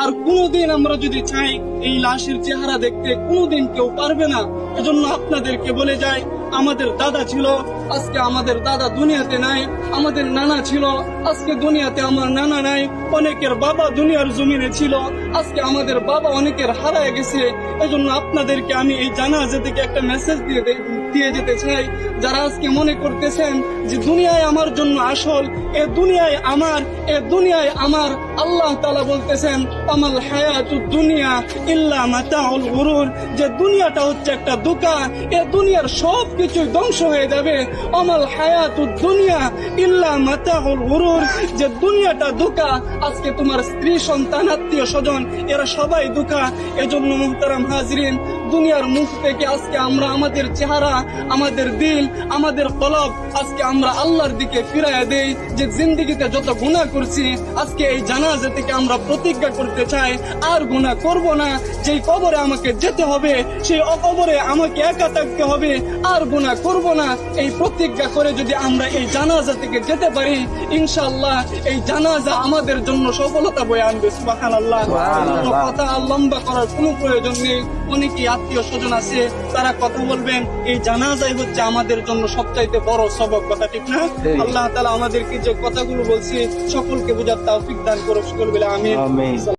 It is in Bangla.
আর কোনোদিন আমরা যদি চাই এই লাশের চেহারা দেখতে, কোনোদিন কেউ পারবে না। এজন্য আপনাদেরকে বলে যাই, আমাদের দাদা ছিল, আজকে আমাদের দাদা দুনিয়াতে নাই। আমাদের নানা ছিল, আজকে দুনিয়াতে আমার নানা নাই। অনেকের বাবা দুনিয়ার জমিনে ছিল, আজকে আমাদের বাবা অনেকের হারায় গেছে। এজন্য আপনাদেরকে আমি এই জানাজা থেকে একটা মেসেজ দিয়ে যেতে চাই। যারা আজকে মনে করতেছেন যে দুনিয়ায় আমার জন্য আসল, এ দুনিয়ায় আমার, এ দুনিয়ায় আমার, আল্লাহ তাআলা বলতেছেন আমাল হায়াতুদ দুনিয়া ইল্লা মাতাউল গুরুর, যে দুনিয়াটা হচ্ছে একটা ধোঁকা, এ দুনিয়ার সবকিছু ধ্বংস হয়ে যাবে। আমাল হায়াতুদ দুনিয়া ইল্লা মাতাউল গুরুর, যে দুনিয়াটা ধোঁকা। আজকে তোমার স্ত্রী, সন্তান, আত্মীয় স্বজন এরা সবাই ধোঁকা। এজন্য মুহতারাম হাজরিন, দুনিয়ার মুখ থেকে আজকে আমরা আমাদের চেহারা, আমাদের দিল, আমাদের কলব আজকে আমরা আল্লাহর দিকে ফিরাইয়া দেই। যে জিন্দেগিতে যত গুনাহ করছি, আজকে এই জানাজা থেকে আমরা প্রতিজ্ঞা করতে চাই আর গুনাহ করব না। যেই কবরে আমাকে যেতে হবে, সেই অকবরে আমাকে একা থাকতে হবে, আর গুনাহ করব না। এই প্রতিজ্ঞা করে যদি আমরা এই জানাজা থেকে যেতে পারি, ইনশাআল্লাহ এই জানাজা আমাদের জন্য সফলতা বয়ে আনবে। সুবহানাল্লাহ। কথা লম্বা করার কোনো প্রয়োজন নেই। অনেকে আত্মীয় স্বজন আছে, তারা কথা বলবেন। এই জানাজাই হচ্ছে আমাদের জন্য সবচাইতে বড় সবক, কথা ঠিক না? আল্লাহ তাআলা আমাদেরকে যে কথাগুলো বলছি সকলকে বুঝার তৌফিক দান করুক, সকল বলে আমিন।